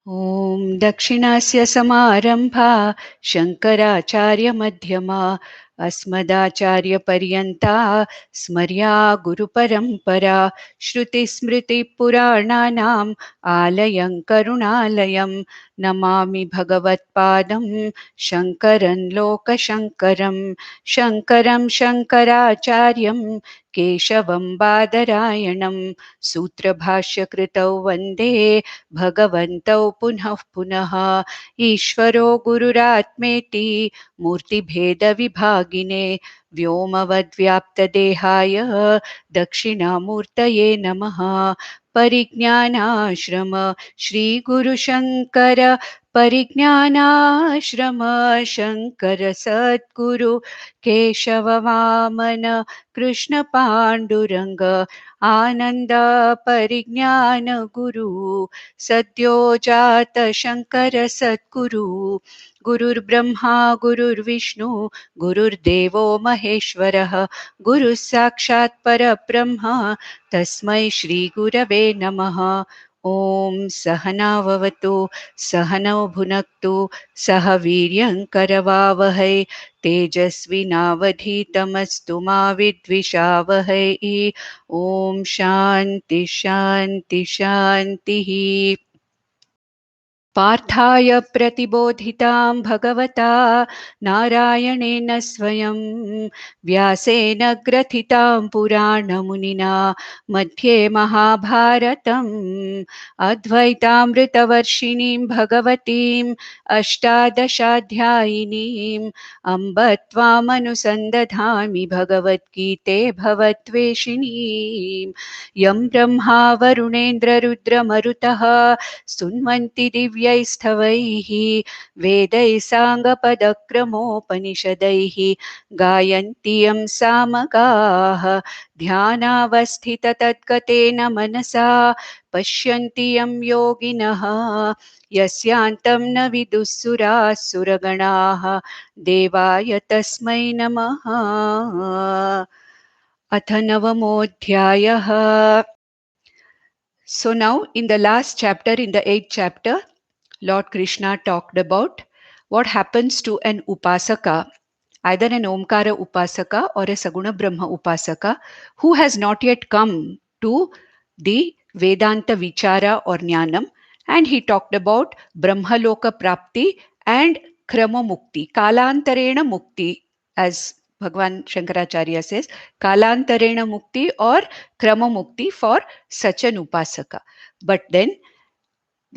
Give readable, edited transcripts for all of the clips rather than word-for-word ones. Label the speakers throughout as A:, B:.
A: ॐ दक्षिणस्य समारम्भा शङ्कराचार्यमध्यमा अस्मदाचार्यपर्यन्ता स्मर्या गुरुपरम्परा श्रुतिस्मृतिपुराणानाम् आलयं करुणालयं नमामि भगवत्पादं शङ्करं लोकशङ्करं शङ्करं शङ्कराचार्यं केशवं बादरायणं सूत्रभाष्यकृतौ वन्दे भगवन्तौ पुनः पुनः ईश्वरो गुरुरात्मेति मूर्तिभेदविभागिने व्योमवद्व्याप्तदेहाय दक्षिणामूर्तये नमः। परिज्ञानाश्रम श्रीगुरुशङ्कर परिज्ञानाश्रम शङ्कर सद्गुरु केशव वामन कृष्ण पाण्डुरङ्ग आनन्द परिज्ञान गुरु सद्यो जात शङ्कर सद्गुरु गुरुर्ब्रह्मा गुरुर्विष्णु गुरुर्देवो महेश्वरः गुरुः साक्षात् परब्रह्म तस्मै श्रीगुरवे नमः। ॐ सहनाववतु सहनौ भुनक्तु सह वीर्यङ्करवावहै तेजस्विनावधीतमस्तु मा विद्विषावहै। ॐ शान्ति शान्ति शान्तिः। पार्थाय प्रतिबोधितां भगवता नारायणेन स्वयं व्यासेन ग्रथितां पुराणमुनिना मध्ये महाभारतम् अद्वैतामृतवर्षिणीं भगवतीम् अष्टादशाध्यायिनीम् अम्ब त्वामनुसन्दधामि भगवद्गीते भवद्वेषिणीम् यं ब्रह्मा वरुणेन्द्ररुद्रमरुतः स्तुन्वन्ति दिव्यैस्तवैः वेदैः साङ्गपदक्रमोपनिषदैः गायन्ति यं सामगाः ध्यानावस्थिततद्गतेन मनसा पश्यन्ति यं योगिनः यस्यान्तं न विदुःसुराः सुरगणाः देवाय तस्मै नमः। अथ नवमोऽध्यायः। So now in the last chapter, in the 8th chapter, Lord Krishna talked about what happens to an upasaka, either an Omkara upasaka or a Saguna Brahma upasaka, who has not yet come to the Vedanta Vichara or Jnanam. And he talked about Brahmaloka Prapti and Krama Mukti, Kalantarena Mukti, as Bhagwan Shankaracharya says, Kalantarena Mukti or Krama Mukti for such an upasaka. But then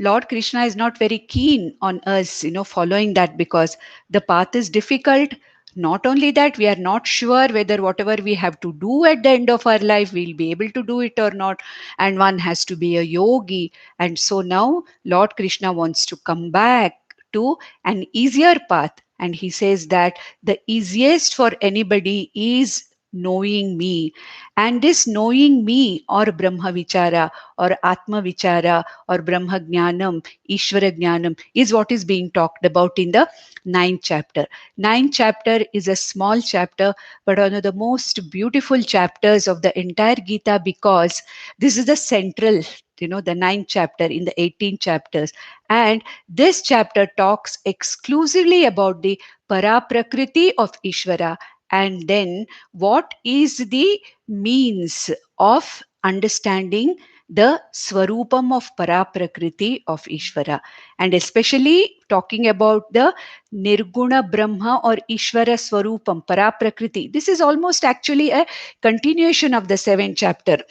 A: Lord Krishna is not very keen on us, following that, because the path is difficult. Not only that, we are not sure whether whatever we have to do at the end of our life, we'll be able to do it or not. And one has to be a yogi. And so now Lord Krishna wants to come back to an easier path. And he says that the easiest for anybody is knowing me. And this knowing me, or Brahma Vichara or Atma Vichara or Brahma Jnanam, Ishvara Jnanam, is what is being talked about in the 9th chapter. 9th chapter is a small chapter, but one of the most beautiful chapters of the entire Gita, because this is the central, the 9th chapter in the 18 chapters. And this chapter talks exclusively about the Paraprakriti of Ishvara, and then what is the means of understanding the Swarupam of Paraprakriti of Ishvara, and especially talking about the Nirguna Brahma or Ishvara Swarupam, Paraprakriti. This is almost actually a continuation of the 7th chapter.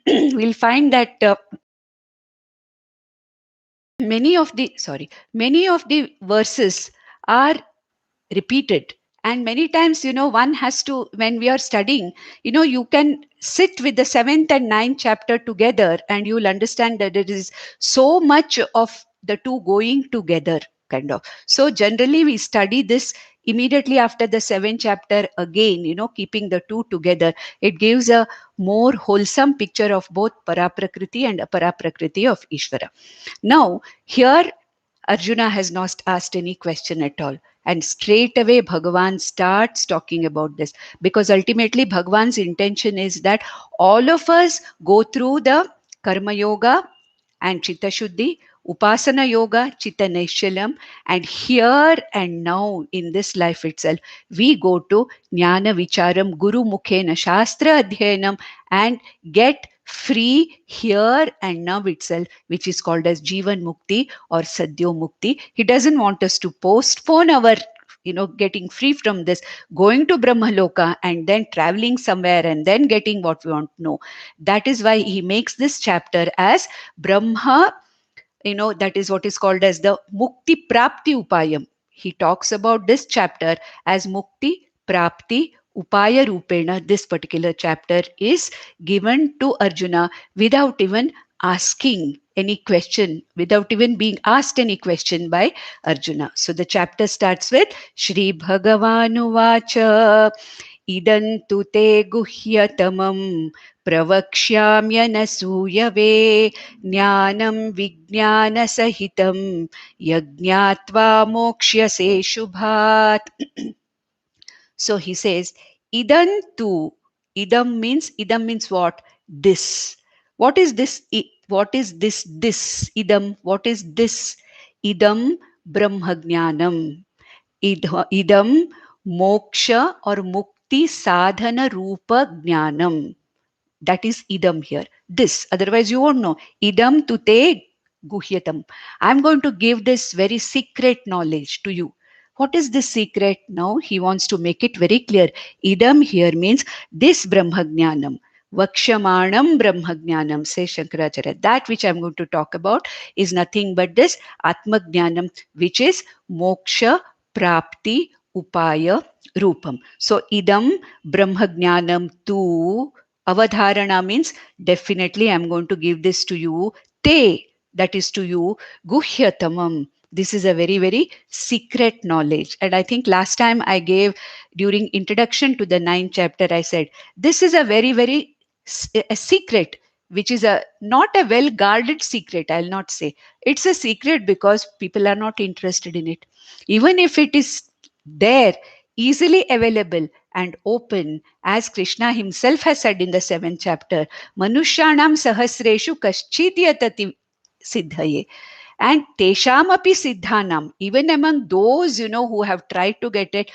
A: We'll find that many of the verses are repeated. And many times, one has to, when we are studying, you can sit with the 7th and 9th chapter together, and you'll understand that there is so much of the two going together, kind of. So generally, we study this immediately after the 7th chapter again, keeping the two together. It gives a more wholesome picture of both Paraprakriti and Aparaprakriti of Ishvara. Now, here, Arjuna has not asked any question at all. And straight away, Bhagavan starts talking about this, because ultimately Bhagavan's intention is that all of us go through the Karma Yoga and Chitta Shuddhi Upasana Yoga, Chitta Naishalam, and here and now in this life itself, we go to Jnana Vicharam, Guru Mukhena, Shastra Adhyanam, and get free here and now itself, which is called as Jivan Mukti or Sadhyo Mukti. He doesn't want us to postpone our getting free from this, going to Brahmaloka and then traveling somewhere and then getting what we want. No, that is why he makes this chapter as Brahma, that is what is called as the Mukti Prapti Upayam. He talks about this chapter as Mukti Prapti Upaya Rupena. This particular chapter is given to Arjuna without even asking any question, without even being asked any question by Arjuna. So the chapter starts with Shri Bhagavanu Vacha Idantu te guhyatamam प्रवक्ष्याम्यनसूयवे ज्ञानं विज्ञानसहितं यज्ञात्वा मोक्ष्यसे शुभात्. So he says, idantu. Idam means what? This. What is this? What is this? This. Idam. What is this? Idam Brahmajnanam. Idam moksha or mukti sadhana rupa jnanam. That is idam here. This. Otherwise you won't know. Idam tute guhyatam. I'm going to give this very secret knowledge to you. What is this secret? Now he wants to make it very clear. Idam here means this Brahmajnanam. Vakshamanam Brahmajnanam, says Shankaracharya. That which I'm going to talk about is nothing but this Atmajnanam, which is moksha prapti upaya rupam. So idam Brahmajnanam tu. Avadharana means definitely I'm going to give this to you. Te, that is to you. Guhyatamam. This is a very, very secret knowledge. And I think last time I gave during introduction to the 9th chapter, I said, this is a very, very a secret, which is a not a well guarded secret. I'll not say it's a secret because people are not interested in it. Even if it is there, easily available and open, as Krishna himself has said in the 7th chapter, Manushyanam sahasreshu kaschit yatati siddhaye. And tesham api siddhanam, even among those, who have tried to get it,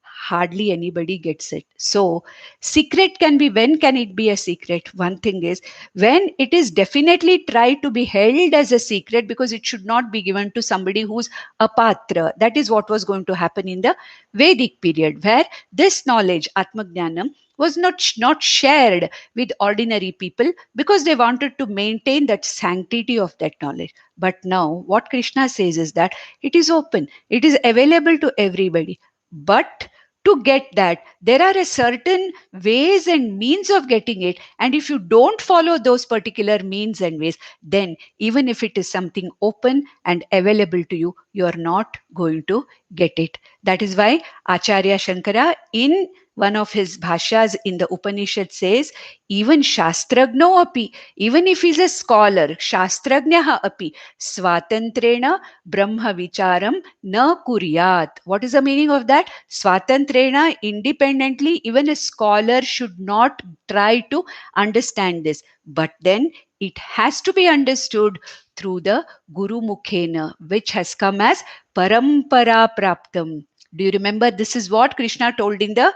A: hardly anybody gets it. So secret can be, when can it be a secret? One thing is when it is definitely tried to be held as a secret, because it should not be given to somebody who's a patra. That is what was going to happen in the Vedic period, where this knowledge, Atmajnanam, was not shared with ordinary people because they wanted to maintain that sanctity of that knowledge. But now what Krishna says is that it is open, it is available to everybody. But to get that, there are a certain ways and means of getting it, and if you don't follow those particular means and ways, then even if it is something open and available to you, you are not going to get it. That is why Acharya Shankara in one of his bhashyas in the Upanishad says, even Shastragno api, even if he's a scholar, Shastragnaha api, Swatantrena Brahma Vicharam na kuryat. What is the meaning of that? Swatantrena, independently, even a scholar should not try to understand this. But then it has to be understood through the Guru Mukhena, which has come as Parampara Praptam. Do you remember? This is what Krishna told in the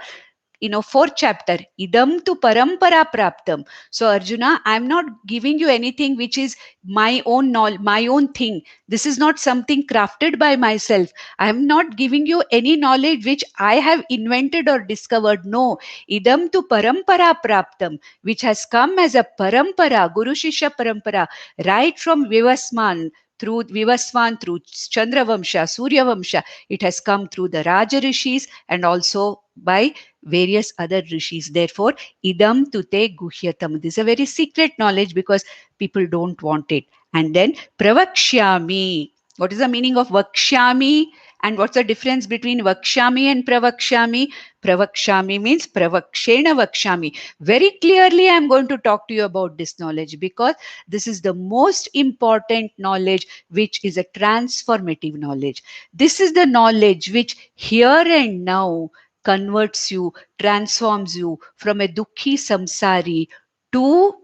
A: 4th chapter, idam tu parampara praptam. So Arjuna, I'm not giving you anything which is my own knowledge, my own thing. This is not something crafted by myself. I'm not giving you any knowledge which I have invented or discovered. No, idam tu parampara praptam, which has come as a parampara, Guru Shishya parampara, right from Vivasman, through Vivaswan, through Chandravamsha, Surya Vamsha. It has come through the Raja Rishis and also by various other rishis. Therefore, idam tute guhyatam. This is a very secret knowledge because people don't want it. And then pravakshyami. What is the meaning of vakshyami? And what's the difference between vakshyami and pravakshami? Pravakshami means pravakshena vakshami. Very clearly, I'm going to talk to you about this knowledge because this is the most important knowledge, which is a transformative knowledge. This is the knowledge which here and now converts you, transforms you from a dukhi samsari to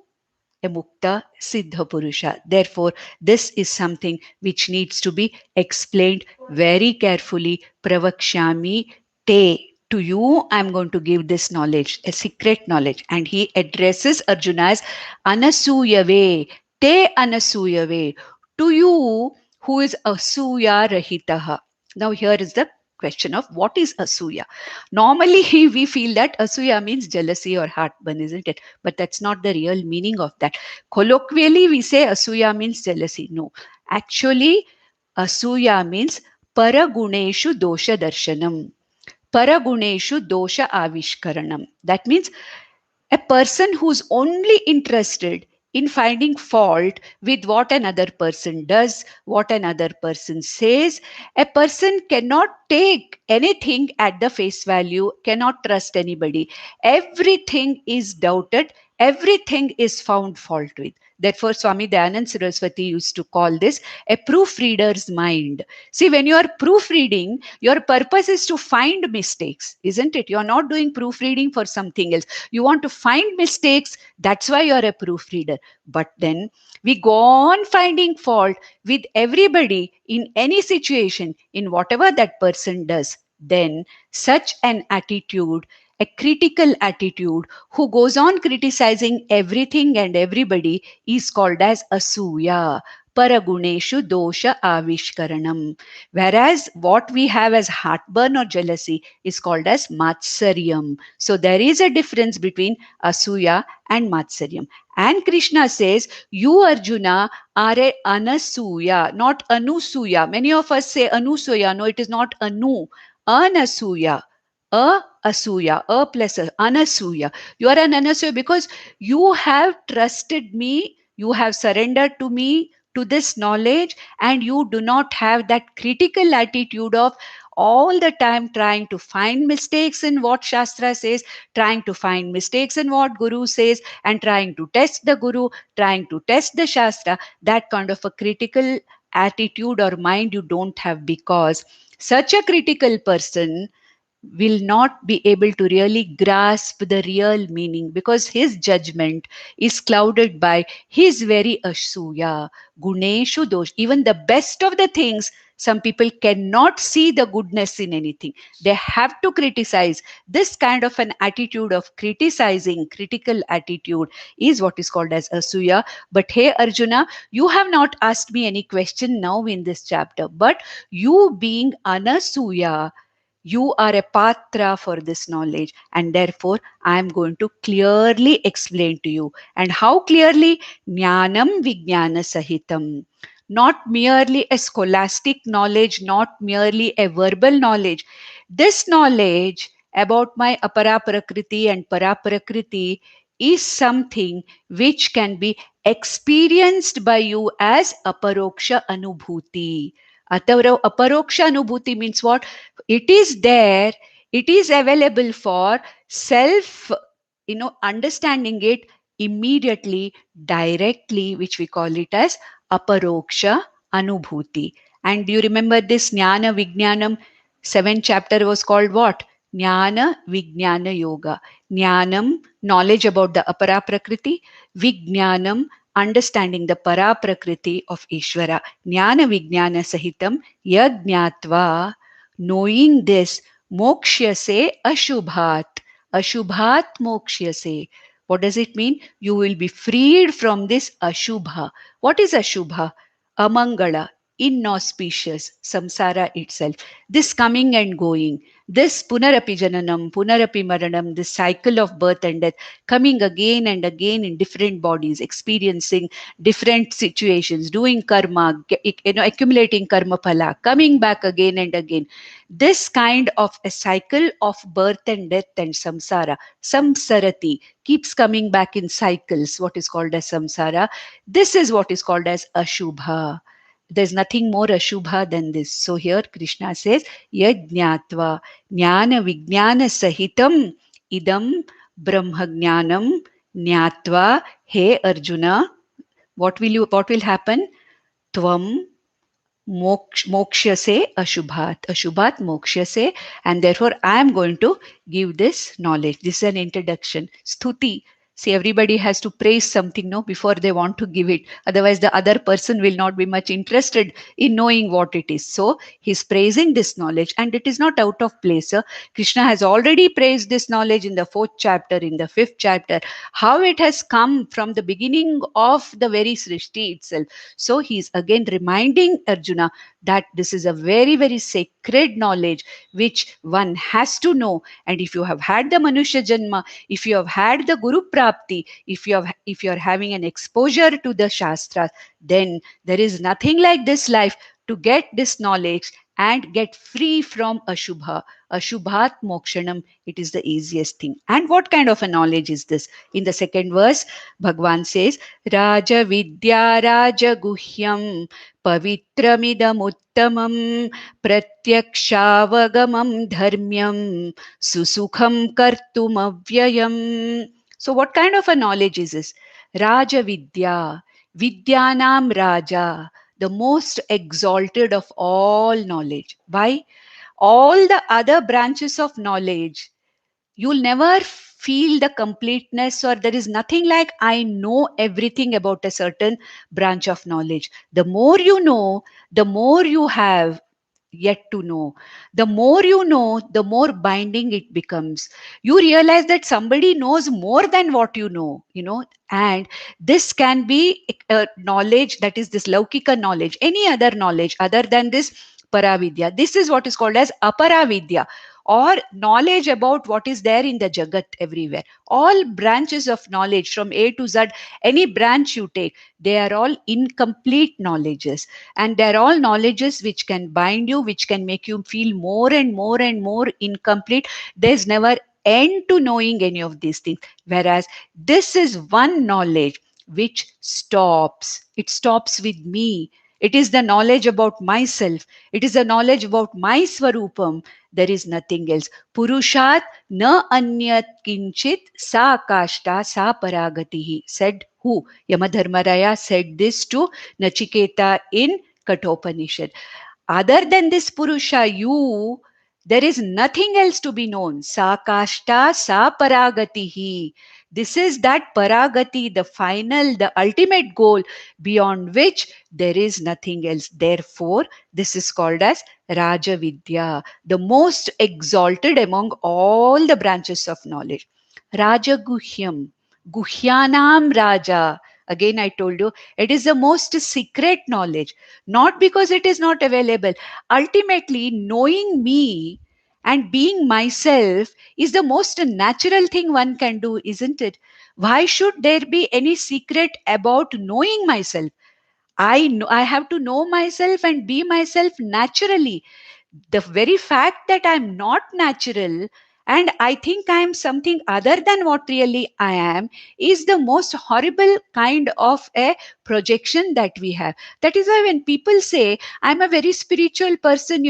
A: a Mukta Siddha Purusha. Therefore, this is something which needs to be explained very carefully. Pravakshami te. To you, I'm going to give this knowledge, a secret knowledge. And he addresses Arjuna as Anasuyave, te Anasuyave. To you, who is Asuya Rahitaha. Now, here is the question of what is Asuya. Normally, we feel that Asuya means jealousy or heartburn, isn't it? But that's not the real meaning of that. Colloquially, we say Asuya means jealousy. No, actually, Asuya means Paraguneshu Dosha Darshanam. Paraguneshu Dosha Avishkaranam. That means a person who's only interested in finding fault with what another person does, what another person says. A person cannot take anything at the face value, cannot trust anybody. Everything is doubted, everything is found fault with. Therefore, Swami Dayanand Saraswati used to call this a proofreader's mind. See, when you are proofreading, your purpose is to find mistakes, isn't it? You're not doing proofreading for something else. You want to find mistakes. That's why you're a proofreader. But then we go on finding fault with everybody in any situation, in whatever that person does. Then such an attitude, a critical attitude, who goes on criticizing everything and everybody, is called as Asuya. Paraguneshu dosha avishkaranam. Whereas what we have as heartburn or jealousy is called as matsaryam. So there is a difference between Asuya and matsaryam. And Krishna says, you Arjuna are a anasuya, not anusuya. Many of us say anusuya. No, it is not anu. Anasuya. Asuya, plus anasuya. You are an anasuya because you have trusted me, you have surrendered to me, to this knowledge, and you do not have that critical attitude of all the time trying to find mistakes in what Shastra says, trying to find mistakes in what Guru says, and trying to test the Guru, trying to test the Shastra. That kind of a critical attitude or mind you don't have, because such a critical person will not be able to really grasp the real meaning, because his judgment is clouded by his very asuya, guneshu dosh. Even the best of the things, some people cannot see the goodness in anything. They have to criticize. This kind of an attitude of criticizing, critical attitude, is what is called as asuya. But hey Arjuna, you have not asked me any question now in this chapter, but you being anasuya, you are a patra for this knowledge, and therefore I am going to clearly explain to you. And how clearly? Jnanam vijnana sahitam. Not merely a scholastic knowledge, not merely a verbal knowledge. This knowledge about my apara prakriti and para prakriti is something which can be experienced by you as aparoksha anubhuti. Aparoksha anubhuti means what? It is there, it is available for self, understanding it immediately, directly, which we call it as aparoksha anubhuti. And do you remember this Jnana Vijnanam? 7th chapter was called what? Jnana Vijnana Yoga. Jnanam, knowledge about the apara prakriti. Vijnanam, understanding the para prakriti of Ishvara. Jnana Vijnana Sahitam Yajnatva. Knowing this, mokshyase ashubhat. Ashubhat mokshyase. What does it mean? You will be freed from this ashubha. What is ashubha? Amangala, inauspicious, samsara itself. This coming and going, this punarapi jananam, punarapi maranam, this cycle of birth and death, coming again and again in different bodies, experiencing different situations, doing karma, accumulating karma phala, coming back again and again. This kind of a cycle of birth and death and samsara, samsarati, keeps coming back in cycles, what is called as samsara. This is what is called as ashubha. There's nothing more ashubha than this. So here Krishna says, yajnatva jnana vijnana sahitam idam brahmajnanam jnatva. Hey Arjuna, what will happen? Tvam mokshase ashubhat mokshase. And therefore I am going to give this knowledge. This is an introduction, stuti, See, everybody has to praise something, no, before they want to give it. Otherwise, the other person will not be much interested in knowing what it is. So, he's praising this knowledge, and it is not out of place. Krishna has already praised this knowledge in the 4th chapter, in the 5th chapter, how it has come from the beginning of the very Srishti itself. So, he's again reminding Arjuna that this is a very, very sacred knowledge which one has to know. And if you have had the Manusha Janma, if you have had the Guru Prapti, if you are having an exposure to the Shastras, then there is nothing like this life to get this knowledge and get free from Ashubha. Ashubhat mokshanam, it is the easiest thing. And what kind of a knowledge is this? In the second verse, Bhagwan says, Raja Vidya Raja Guhyam Pavitramidam Uttamam Pratyakshaavagamam Dharmyam Susukham Kartum Avyayam. So, what kind of a knowledge is this? Raja Vidya, Vidyanam Raja, the most exalted of all knowledge. Why? All the other branches of knowledge, you'll never feel the completeness, or there is nothing like I know everything about a certain branch of knowledge. The more you know, the more you have yet to know. The more you know, the more binding it becomes. You realize that somebody knows more than what you know, and this can be a knowledge, that is this Laukika knowledge, any other knowledge other than this Paravidya. This is what is called as Aparavidya, or knowledge about what is there in the Jagat everywhere. All branches of knowledge from A to Z, any branch you take, they are all incomplete knowledges. And they're all knowledges which can bind you, which can make you feel more and more and more incomplete. There's never end to knowing any of these things. Whereas this is one knowledge which stops. It stops with me. It is the knowledge about myself. It is the knowledge about my Swarupam. There is nothing else. Purushat na anyat kinchit sa kashta sa paragatihi. Said who? Yamadharmaraya said this to Nachiketa in Kathopanishad. Other than this Purusha, you, there is nothing else to be known. Sa kashta sa paragatihi. This is that paragati, the final, the ultimate goal, beyond which there is nothing else. Therefore, this is called as Raja Vidya, the most exalted among all the branches of knowledge. Raja Guhyam, Guhyanam Raja. Again, I told you, it is the most secret knowledge, not because it is not available. Ultimately, knowing me and being myself is the most natural thing one can do, isn't it? Why should there be any secret about knowing myself? I have to know myself and be myself naturally. The very fact that I'm not natural and I think I'm something other than what really I am is the most horrible kind of a projection that we have. That is why when people say, I'm a very spiritual person,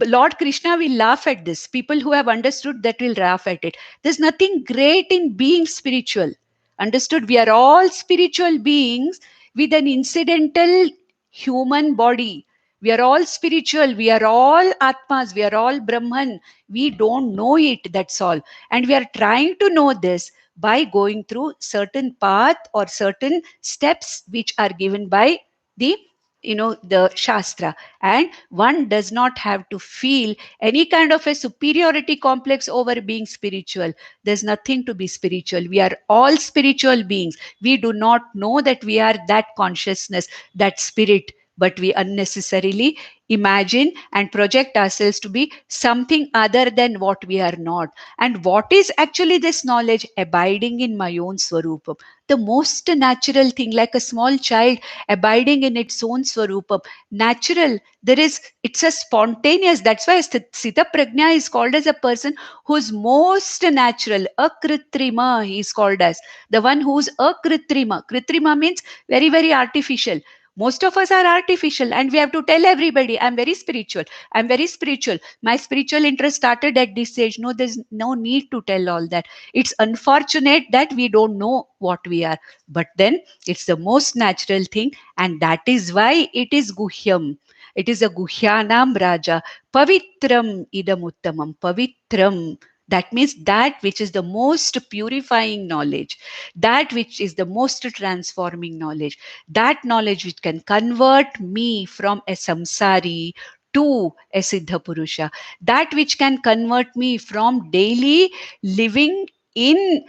A: Lord Krishna will laugh at this. People who have understood that will laugh at it. There's nothing great in being spiritual. Understood? We are all spiritual beings with an incidental human body. We are all spiritual. We are all Atmas. We are all Brahman. We don't know it. That's all. And we are trying to know this by going through certain path or certain steps which are given by the the Shastra. And one does not have to feel any kind of a superiority complex over being spiritual. There's nothing to be spiritual. We are all spiritual beings. We do not know that we are that consciousness, that spirit, but we unnecessarily imagine and project ourselves to be something other than what we are not. And what is actually this knowledge? Abiding in my own Swarupam, the most natural thing, like a small child abiding in its own Swarupam. Natural, it's a spontaneous. That's why Sthita Prajna is called as a person who's most natural. Akritrima, he is called as the one who's akritrima. Kritrima means very, very artificial. Most of us are artificial, and we have to tell everybody, I'm very spiritual. I'm very spiritual. My spiritual interest started at this age. No, there's no need to tell all that. It's unfortunate that we don't know what we are. But then it's the most natural thing, and that is why it is Guhyam. It is a Guhyanam Raja. Pavitram idam uttamam. Pavitram. That means that which is the most purifying knowledge, that which is the most transforming knowledge, that knowledge which can convert me from a samsari to a Siddha Purusha, that which can convert me from daily living in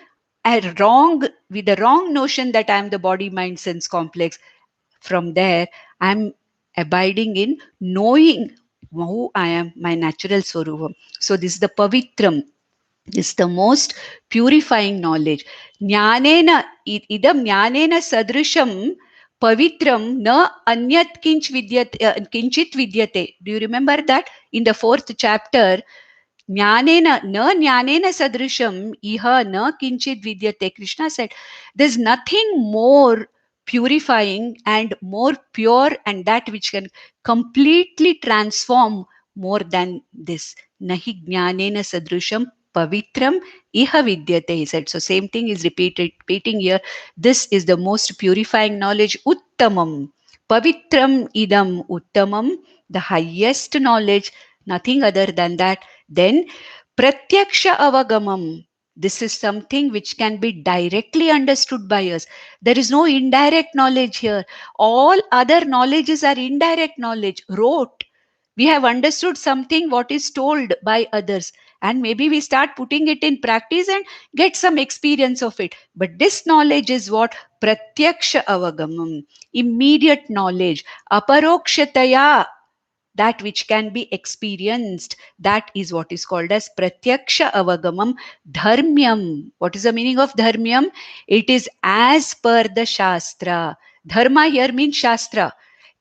A: a wrong, with the wrong notion that I am the body, mind, sense complex. From there, I'm abiding in knowing who I am, my natural Swarupam. So this is the Pavitram, is the most purifying knowledge. Jnanena, idam jnanena sadrisham pavitram na anyat kinchit vidyate. Do you remember that in the fourth chapter? Jnanena, na jnanena sadrisham iha na kinchit vidyate. Krishna said, there's nothing more purifying and more pure and that which can completely transform more than this. Nahi jnanena sadrisham pavitram iha vidyate, he said. So same thing is repeating here. This is the most purifying knowledge. Uttamam. Pavitram idam uttamam. The highest knowledge, nothing other than that. Then pratyaksha avagamam. This is something which can be directly understood by us. There is no indirect knowledge here. All other knowledges are indirect knowledge, rote. We have understood something what is told by others, and maybe we start putting it in practice and get some experience of it. But this knowledge is what? Pratyaksha avagamam, immediate knowledge. Aparokshataya, that which can be experienced, that is what is called as pratyaksha avagamam. Dharmyam, what is the meaning of dharmyam? It is as per the shastra. Dharma here means shastra.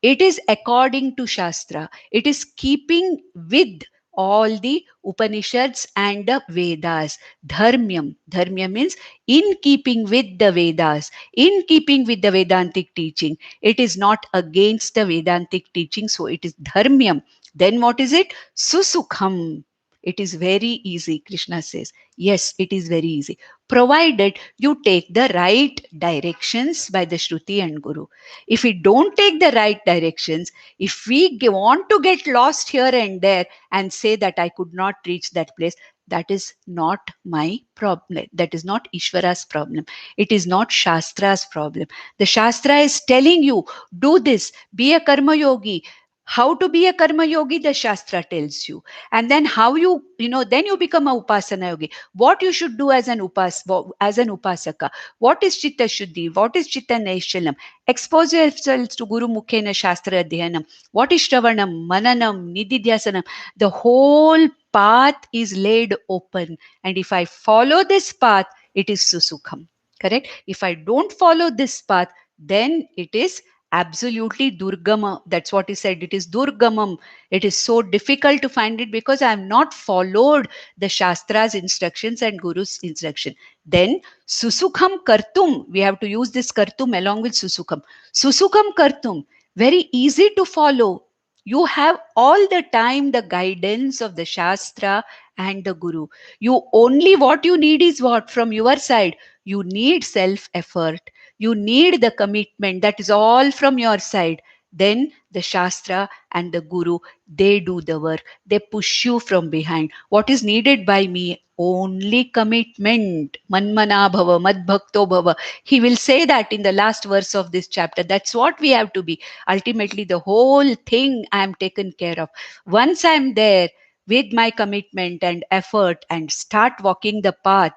A: It is according to shastra. It is keeping with all the Upanishads and the Vedas. Dharmyam, dharmyam means in keeping with the Vedas, in keeping with the Vedantic teaching. It is not against the Vedantic teaching, so it is dharmyam. Then what is it? Susukham. It is very easy, Krishna says. Yes, it is very easy, provided you take the right directions by the Shruti and Guru. If we don't take the right directions, if we want to get lost here and there and say that I could not reach that place, that is not my problem. That is not Ishvara's problem. It is not Shastra's problem. The Shastra is telling you, do this, be a Karma Yogi. How to be a Karma Yogi, the Shastra tells you. And then how then you become a Upasana Yogi. What you should do as an Upasaka. What is Chitta Shuddhi? What is Chitta Naishalam? Expose yourselves to Guru Mukhena Shastra Adhyanam. What is Shravanam, Mananam, Nididhyasanam? The whole path is laid open. And if I follow this path, it is Susukham. Correct? If I don't follow this path, then it is absolutely Durgama. That's what he said. It is Durgamam. It is so difficult to find it because I have not followed the Shastra's instructions and Guru's instruction. Then Susukham Kartum. We have to use this Kartum along with Susukham. Susukham Kartum. Very easy to follow. You have all the time the guidance of the Shastra and the Guru. You only, what you need is what? From your side, you need self-effort. You need the commitment. That is all from your side. Then the Shastra and the Guru, they do the work. They push you from behind. What is needed by me? Only commitment. Manmana bhava, madbhakto bhava. He will say that in the last verse of this chapter. That's what we have to be. Ultimately, the whole thing I am taken care of. Once I am there with my commitment and effort and start walking the path,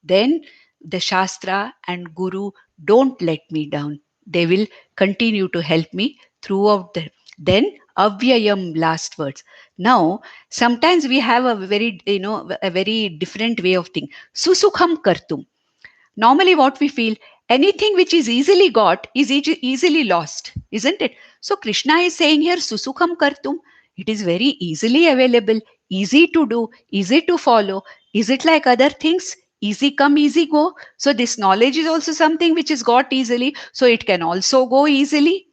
A: then the Shastra and Guru don't let me down. They will continue to help me throughout the. Then avyayam, last words. Now, sometimes we have a very different way of thinking. Susukham kartum. Normally, what we feel, anything which is easily got is easily lost, isn't it? So Krishna is saying here, Susukham kartum. It is very easily available, easy to do, easy to follow. Is it like other things? Easy come, easy go. So this knowledge is also something which is got easily. So it can also go easily.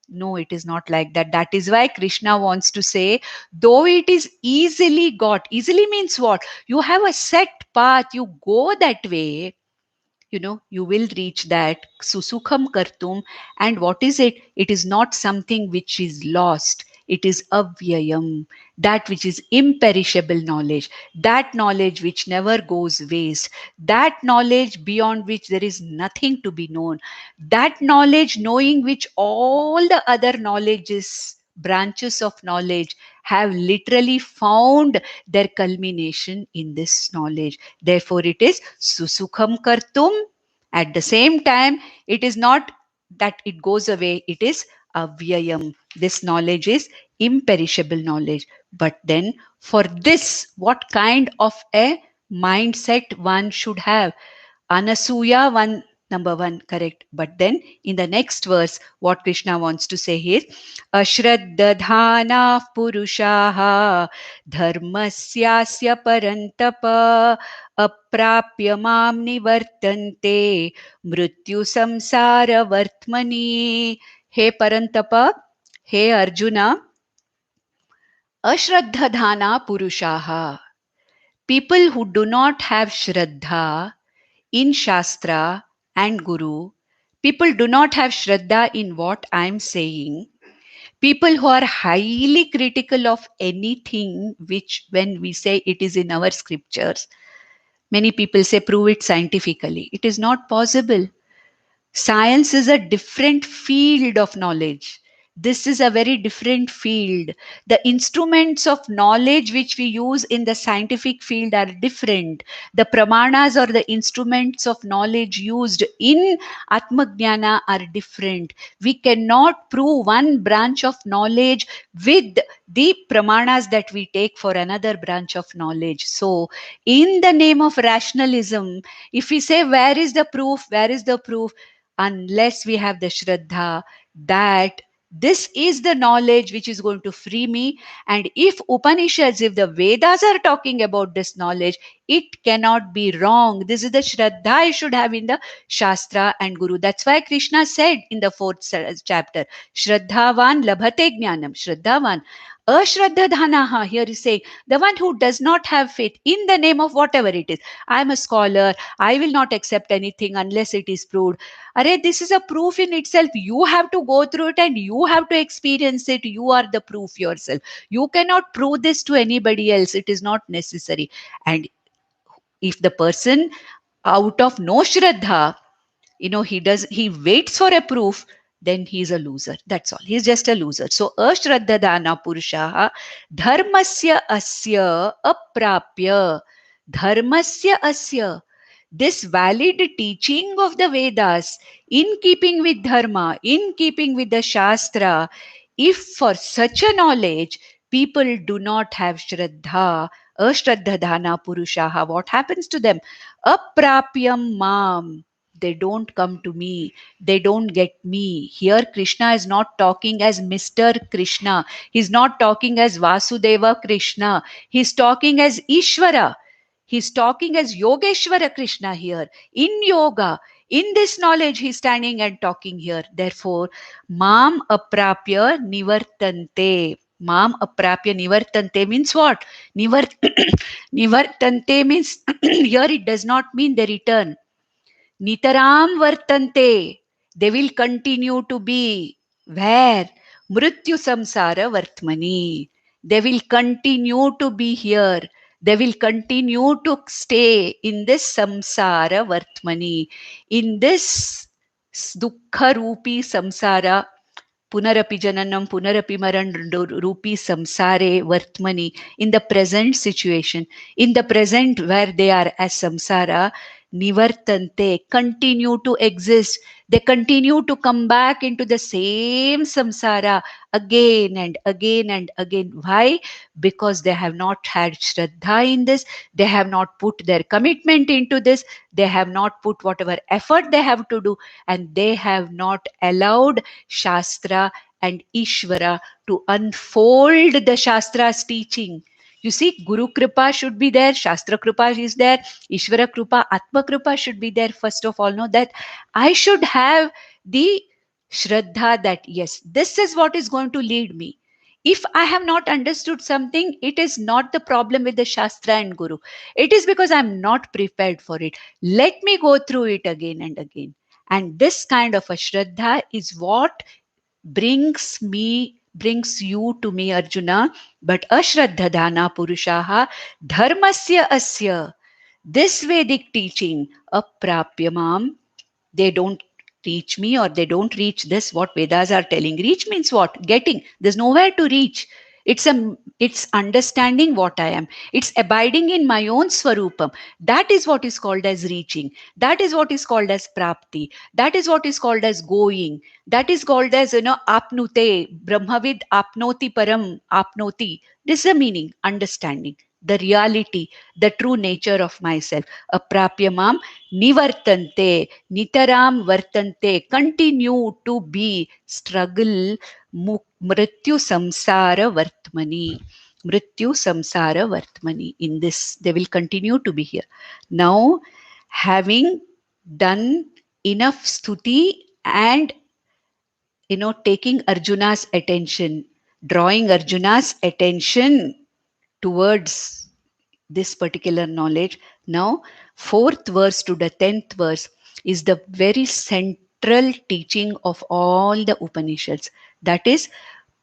A: No, it is not like that. That is why Krishna wants to say, though it is easily got, easily means what? You have a set path, you go that way, you will reach that Susukham Kartum. And what is it? It is not something which is lost. It is avyayam, that which is imperishable knowledge, that knowledge which never goes waste, that knowledge beyond which there is nothing to be known, that knowledge knowing which all the other knowledges, branches of knowledge have literally found their culmination in this knowledge. Therefore, it is susukham kartum. At the same time, it is not that it goes away, it is avyayam. This knowledge is imperishable knowledge. But then, for this, what kind of a mindset one should have? Anasuya, one number one, correct. But then in the next verse, what Krishna wants to say is Ashraddhana Purushaha Dharmasyasya Parantapa Aprapya Mam Nivartante Mrityu Samsara Vartmani. He Parantapa, he Arjuna, Ashraddhana Purushaha. People who do not have Shraddha in Shastra and Guru, people do not have Shraddha in what I am saying. People who are highly critical of anything which, when we say it is in our scriptures, many people say prove it scientifically. It is not possible. Science is a different field of knowledge. This is a very different field. The instruments of knowledge which we use in the scientific field are different. The pramanas or the instruments of knowledge used in Atmajnana are different. We cannot prove one branch of knowledge with the pramanas that we take for another branch of knowledge. So, in the name of rationalism, if we say, where is the proof? Where is the proof? Unless we have the Shraddha that this is the knowledge which is going to free me. And if Upanishads, if the Vedas are talking about this knowledge, it cannot be wrong. This is the Shraddha I should have in the Shastra and Guru. That's why Krishna said in the 4th chapter, Shraddhavan labhate jnanam. Shraddhavan. Ashraddhadhanaha, here is saying, the one who does not have faith in the name of whatever it is. I am a scholar. I will not accept anything unless it is proved. Arey, this is a proof in itself. You have to go through it and you have to experience it. You are the proof yourself. You cannot prove this to anybody else. It is not necessary. And if the person out of no Shraddha, he waits for a proof, then he's a loser. That's all. He's just a loser. So, ashraddhadana purushaha dharmasya asya aprapya. Dharmasya asya. This valid teaching of the Vedas, in keeping with dharma, in keeping with the Shastra, if for such a knowledge people do not have Shraddha, ashraddhadana purushaha, what happens to them? Aprapyam mam. They don't come to me. They don't get me. Here, Krishna is not talking as Mr. Krishna. He's not talking as Vasudeva Krishna. He's talking as Ishvara. He's talking as Yogeshwara Krishna here. In yoga, in this knowledge, he's standing and talking here. Therefore, Mam aprapya nivartante. Mam aprapya nivartante means what? Nivartante means here it does not mean they return. Nitaram vartante. They will continue to be where? Mrityu samsara vartmani. They will continue to be here. They will continue to stay in this samsara vartmani. In this dukkha rupi samsara, punarapi jananam, punarapi maran rupi samsare vartmani, in the present situation, in the present where they are as samsara, nivartante, continue to exist. They continue to come back into the same samsara again and again and again. Why? Because they have not had Shraddha in this. They have not put their commitment into this. They have not put whatever effort they have to do. And they have not allowed Shastra and Ishvara to unfold the Shastra's teaching. You see, Guru Kripa should be there, Shastra Kripa is there, Ishvara Kripa, Atma Kripa should be there. First of all, know that I should have the Shraddha that yes, this is what is going to lead me. If I have not understood something, it is not the problem with the Shastra and Guru. It is because I'm not prepared for it. Let me go through it again and again. And this kind of a Shraddha is what brings me brings you to me, Arjuna, but ashraddhadana purushaha dharmasya asya. This Vedic teaching, aprapyamam, they don't reach me or they don't reach this, what Vedas are telling. Reach means what? Getting. There's nowhere to reach. It's understanding what I am. It's abiding in my own swarupam. That is what is called as reaching. That is what is called as prapti. That is what is called as going. That is called as, apnute, brahmavid apnoti param apnoti. This is the meaning, understanding the reality, the true nature of myself. Aprapyamam nivartante, nitaram vartante, continue to be, struggle, mrityu samsara vartmani. Mrityu samsara vartmani. In this, they will continue to be here. Now, having done enough stuti and taking Arjuna's attention, drawing Arjuna's attention towards this particular knowledge. Now, 4th verse to the 10th verse is the very central teaching of all the Upanishads. That is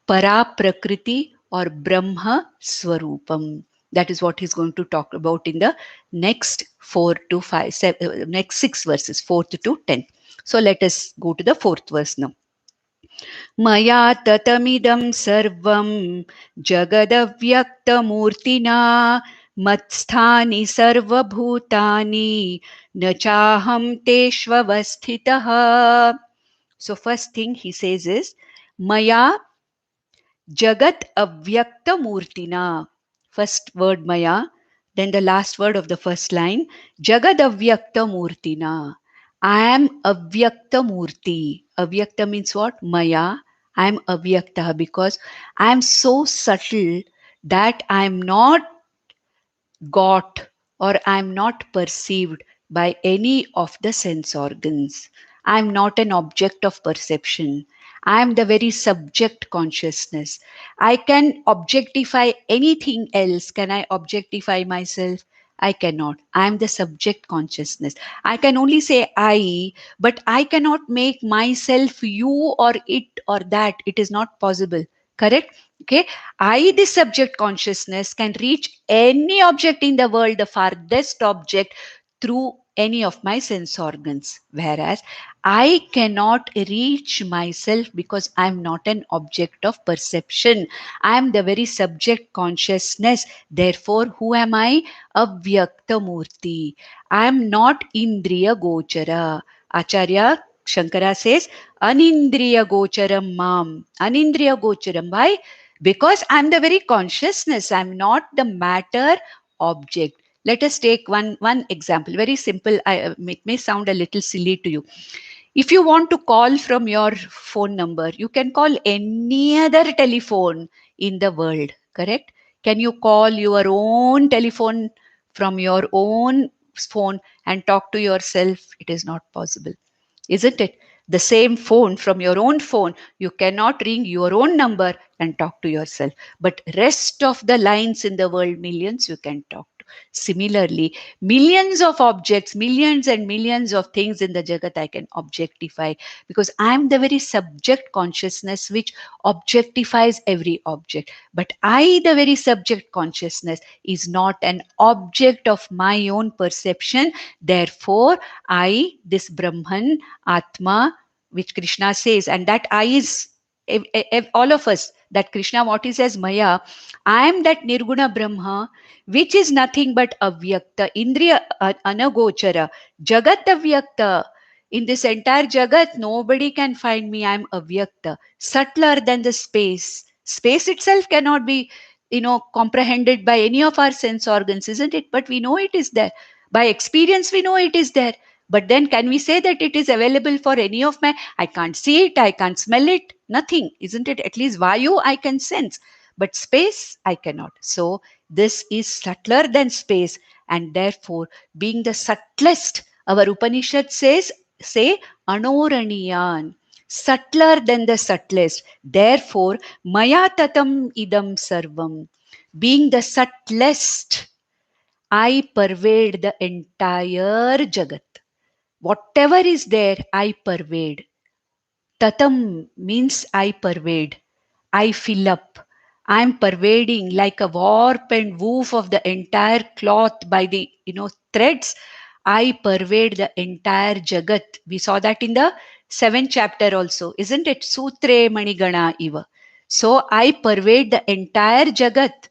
A: Para Prakriti or Brahma Swarupam. That is what he's going to talk about in the next 4 to 5, next 6 verses, 4th to 10. So let us go to the 4th verse now. मया ततमिदं सर्वं जगदव्यक्तमूर्तिना मत्स्थानि सर्वभूतानि न चाहं तेष्वस्थितः. So first thing he says is Maya Jagat Avyakta Murtina. First word Maya, then the last word of the first line, Jagad Avyakta Murtina. I am Avyakta Murti. Avyakta means what? Maya. I am Avyakta because I am so subtle that I am not got or I am not perceived by any of the sense organs. I am not an object of perception. I am the very subject consciousness. I can objectify anything else. Can I objectify myself? I cannot. I am the subject consciousness. I can only say I, but I cannot make myself you or it or that. It is not possible. Correct? Okay. I, the subject consciousness, can reach any object in the world, the farthest object, through any of my sense organs. Whereas I cannot reach myself because I am not an object of perception. I am the very subject consciousness. Therefore, who am I? Avyakta Murti. I am not Indriya Gochara. Acharya Shankara says, Anindriya Gocharam Mam. Anindriya Gocharam. Why? Because I'm the very consciousness. I'm not the matter object. Let us take one example. Very simple. It may sound a little silly to you. If you want to call from your phone number, you can call any other telephone in the world, correct? Can you call your own telephone from your own phone and talk to yourself? It is not possible, isn't it? The same phone from your own phone, you cannot ring your own number and talk to yourself. But rest of the lines in the world, millions you can talk to. Similarly, millions of objects, millions and millions of things in the Jagat I can objectify because I am the very subject consciousness which objectifies every object. But I, the very subject consciousness, is not an object of my own perception. Therefore, I, this Brahman, Atma, which Krishna says, and that I is all of us, that Krishna what he says, Maya, I am that Nirguna Brahma, which is nothing but Avyakta, Indriya Anagochara, Jagat Avyakta. In this entire Jagat, nobody can find me. I am Avyakta, subtler than the space. Space itself cannot be, comprehended by any of our sense organs, isn't it? But we know it is there. By experience, we know it is there. But then can we say that it is available for any of my, I can't see it, I can't smell it, nothing, isn't it? At least Vayu I can sense, but space I cannot. So this is subtler than space, and therefore being the subtlest, our Upanishad say Anoraniyan, subtler than the subtlest. Therefore, Maya Tatam Idam Sarvam, being the subtlest, I pervade the entire Jagat. Whatever is there, I pervade. Tatam means I pervade. I fill up. I'm pervading like a warp and woof of the entire cloth by the threads. I pervade the entire Jagat. We saw that in the 7th chapter also, isn't it? Sutre Manigana Iva. So I pervade the entire Jagat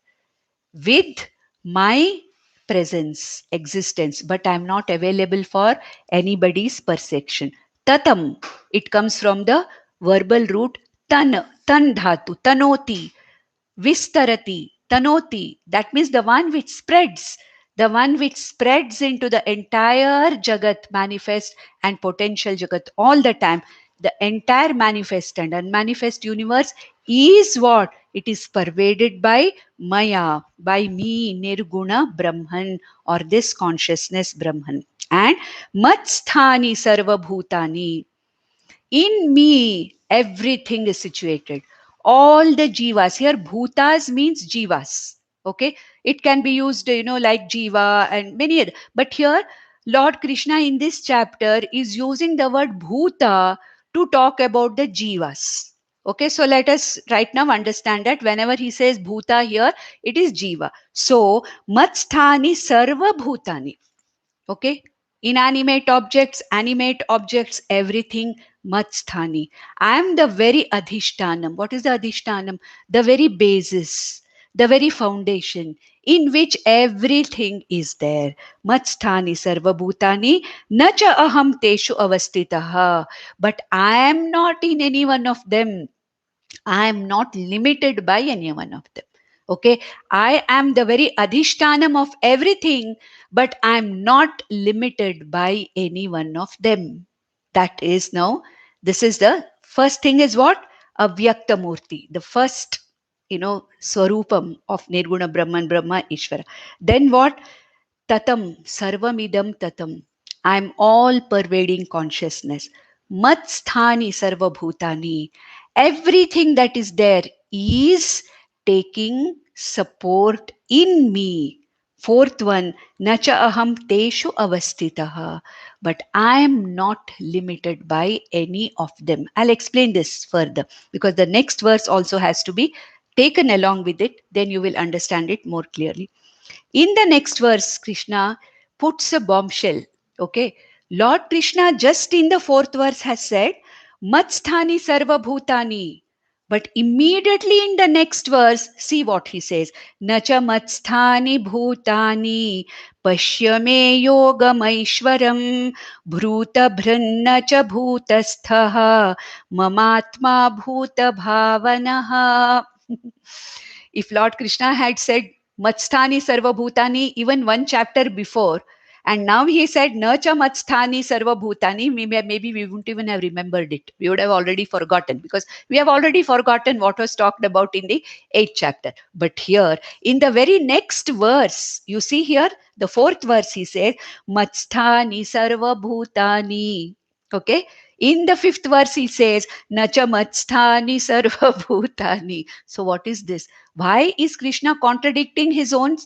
A: with my presence, existence, but I'm not available for anybody's perception. Tatam, it comes from the verbal root tan dhatu, tanoti, vistarati, tanoti. That means the one which spreads into the entire Jagat, manifest and potential Jagat all the time. The entire manifest and unmanifest universe is what? It is pervaded by Maya, by me, Nirguna Brahman, or this consciousness Brahman. And Matsthani Sarva Bhutani, in me everything is situated. All the jivas, here bhutas means jivas, okay, it can be used like jiva and many other, but here Lord Krishna in this chapter is using the word bhuta to talk about the jivas. Okay, so let us right now understand that whenever he says bhuta here, it is jiva. So matsthani sarva bhutani. Okay, inanimate objects, animate objects, everything matsthani. I am the very adhishtanam. What is the adhishtanam? The very basis, the very foundation in which everything is there. Matsthani sarvabhutani nacha aham teshu avastitaha. But I am not in any one of them. I am not limited by any one of them. Okay, I am the very adhishtanam of everything, but I am not limited by any one of them. That is now, this is the first thing is what? Avyakta Murti, the first, Swarupam of Nirguna Brahman, Brahma, Ishvara. Then what? Tatam, Sarvamidam Tatam. I'm all pervading consciousness. Matsthani Sarvabhutani. Everything that is there is taking support in me. Fourth one, Nacha aham teshu avastitaha. But I am not limited by any of them. I'll explain this further because the next verse also has to be taken along with it. Then you will understand it more clearly. In the next verse, Krishna puts a bombshell. Okay. Lord Krishna, just in the 4th verse, has said, Matsthani sarva bhutani. But immediately in the next verse, see what he says. Nacha matsthani bhutani pashyame yogamaishwaram bhruta bhranna cha bhutasthaha mamatma bhuta bhavanaha. If Lord Krishna had said Matsthani Sarva Bhutani even one chapter before, and now he said Nacha Matsthani Sarva Bhutani, maybe we wouldn't even have remembered it. We would have already forgotten because we have already forgotten what was talked about in the 8th chapter. But here, in the very next verse, you see here, the 4th verse, he said Matsthani Sarva Bhutani. Okay. In the 5th verse, he says, Nacha Matsthani Sarva Bhutani. So, what is this? Why is Krishna contradicting his own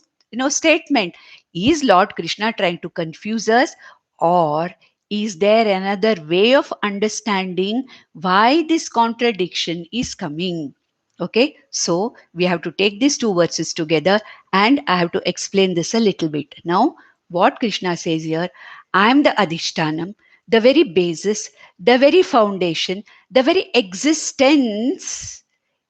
A: statement? Is Lord Krishna trying to confuse us, or is there another way of understanding why this contradiction is coming? Okay, so we have to take these two verses together and I have to explain this a little bit. Now, what Krishna says here, I am the Adhishtanam, the very basis, the very foundation, the very existence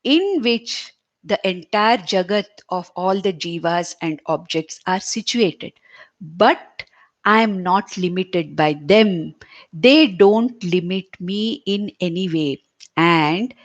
A: in which the entire jagat of all the jivas and objects are situated. But I am not limited by them. They don't limit me in any way. And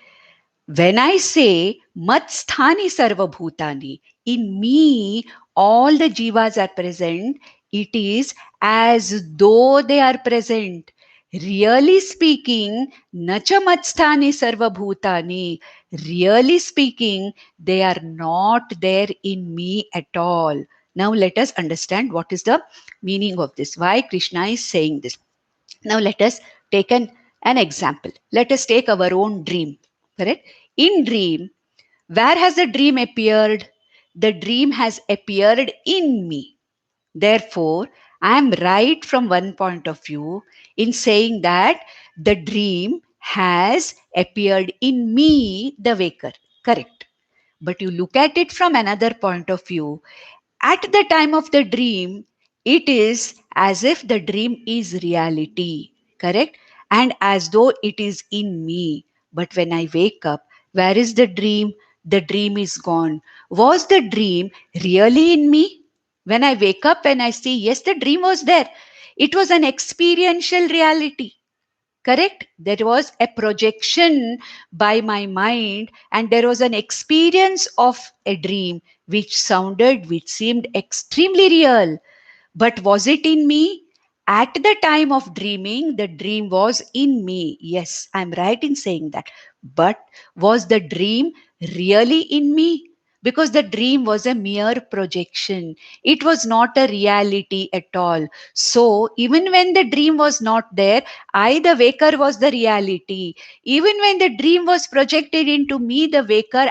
A: when I say Matsthani Sarva Bhutani, in me all the jivas are present, it is as though they are present. Really speaking, Nacha Matsthani Sarva Bhutani, really speaking, they are not there in me at all. Now let us understand what is the meaning of this, why Krishna is saying this. Now let us take an example. Let us take our own dream. Correct? In dream, where has the dream appeared? The dream has appeared in me. Therefore, I am right from one point of view in saying that the dream has appeared in me, the waker. Correct. But you look at it from another point of view. At the time of the dream, it is as if the dream is reality, correct? And as though it is in me. But when I wake up, where is the dream? The dream is gone. Was the dream really in me? When I wake up and I see, yes, the dream was there. It was an experiential reality. Correct? There was a projection by my mind, and there was an experience of a dream which seemed extremely real. But was it in me? At the time of dreaming, the dream was in me. Yes, I'm right in saying that. But was the dream really in me? Because the dream was a mere projection. It was not a reality at all. So, even when the dream was not there, I, the waker, was the reality. Even when the dream was projected into me, the waker,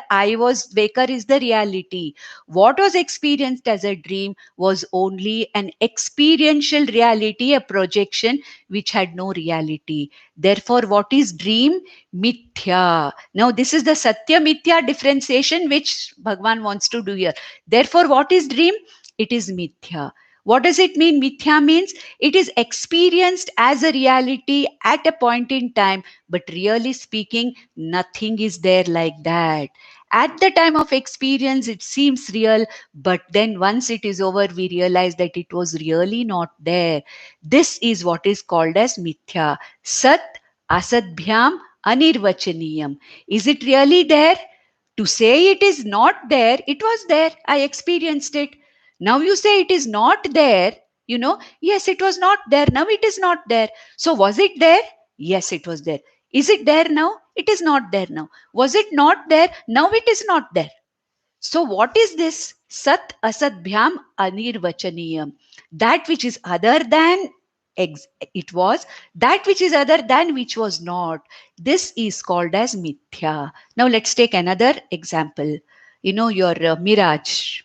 A: waker is the reality. What was experienced as a dream was only an experiential reality, a projection which had no reality. Therefore, what is dream? Mithya. Now, this is the Satya Mithya differentiation which Bhagwan wants to do here. Therefore, what is dream? It is Mithya. What does it mean? Mithya means it is experienced as a reality at a point in time, but really speaking, nothing is there like that. At the time of experience, it seems real, but then once it is over, we realize that it was really not there. This is what is called as Mithya. Sat asadbhyam anirvachaniyam. Is it really there? To say it is not there, it was there. I experienced it. Now you say it is not there. Yes, it was not there. Now it is not there. So was it there? Yes, it was there. Is it there now? It is not there now. Was it not there? Now it is not there. So what is this? Sat asadbhyam anirvachaniyam. That which is other than it was, that which is other than which was not. This is called as mithya. Now let's take another example. Your mirage.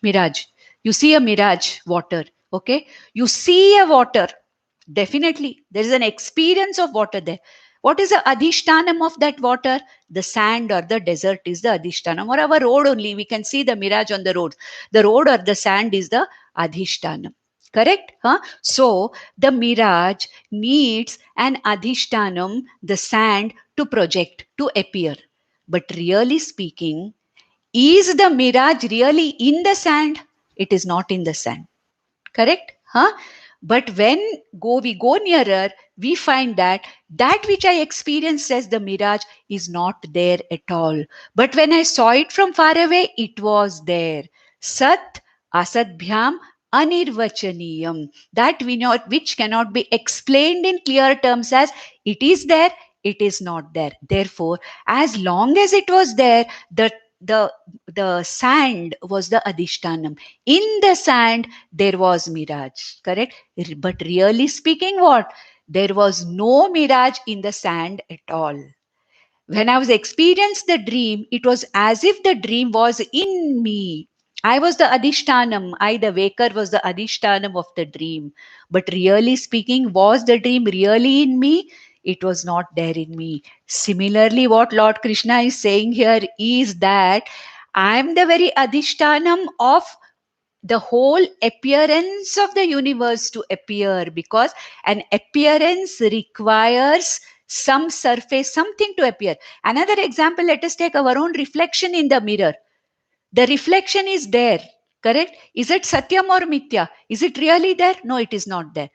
A: You see a mirage, water. Okay. You see a water. Definitely. There is an experience of water there. What is the adhishtanam of that water? The sand or the desert is the adhishtanam, or our road only. We can see the mirage on the road. The road or the sand is the adhishtanam. Correct? Huh? So the mirage needs an adhishtanam, the sand, to project, to appear. But really speaking, is the mirage really in the sand? It is not in the sand. Correct? Huh? But when we go nearer, we find that which I experienced as the mirage is not there at all. But when I saw it from far away, it was there. Sat asadbhyam anirvachaniyam. That we know, which cannot be explained in clear terms as it is there, it is not there. Therefore, as long as it was there, the the sand was the adhishtanam. In the sand there was mirage. Correct? But really speaking, what? There was no mirage in the sand at all. When I was experienced the dream, it was as if the dream was in me. I was the adhishtanam. I, the waker, was the adhishtanam of the dream. But really speaking, was the dream really in me? It was not there in me. Similarly, what Lord Krishna is saying here is that I am the very adhishtanam of the whole appearance of the universe to appear, because an appearance requires some surface, something to appear. Another example, let us take our own reflection in the mirror. The reflection is there, correct? Is it satyam or mithya? Is it really there? No, it is not there.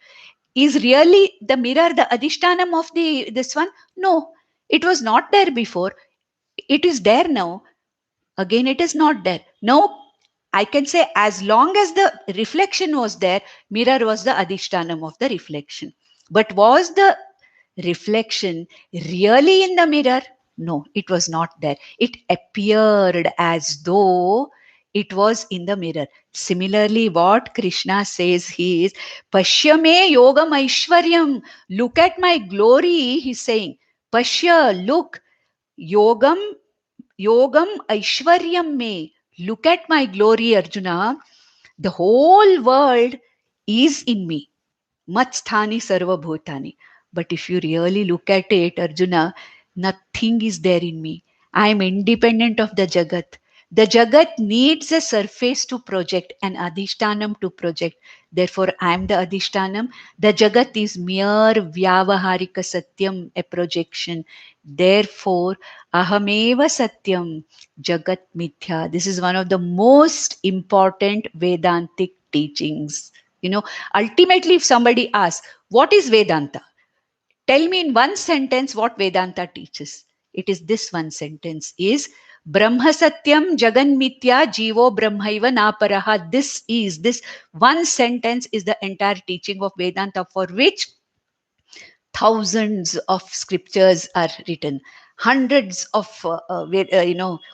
A: Is really the mirror the adhishtanam of this one? No, it was not there before. It is there now. Again, it is not there. Now, I can say as long as the reflection was there, mirror was the adhishtanam of the reflection. But was the reflection really in the mirror? No, it was not there. It appeared as though it was in the mirror. Similarly, what Krishna says, he is Pashyame yogam aishwaryam. Look at my glory, he's saying. Pashya, look. Yogam Yogam Aishwaryam me. Look at my glory, Arjuna. The whole world is in me. Matsthani sarva bhutani. But if you really look at it, Arjuna, nothing is there in me. I am independent of the Jagat. The Jagat needs a surface to project, an Adhishtanam to project. Therefore, I am the Adhishtanam. The Jagat is mere Vyavaharika Satyam, a projection. Therefore, Ahameva Satyam, Jagat Mithya. This is one of the most important Vedantic teachings. You know, ultimately, if somebody asks, what is Vedanta? Tell me in one sentence what Vedanta teaches. It is this one sentence is Brahma Satyam Jagan Mithya Jivo Brahmaiva Naparaha. This one sentence is the entire teaching of Vedanta, for which thousands of scriptures are written. Hundreds of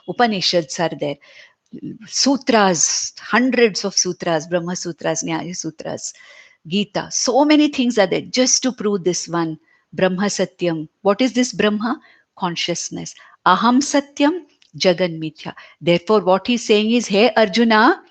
A: Upanishads are there. Sutras, hundreds of sutras, Brahma Sutras, Nyaya Sutras, Gita. So many things are there just to prove this one. Brahma Satyam. What is this Brahma? Consciousness. Aham Satyam, Jagan Mithya. Therefore, what he's saying is, hey Arjuna,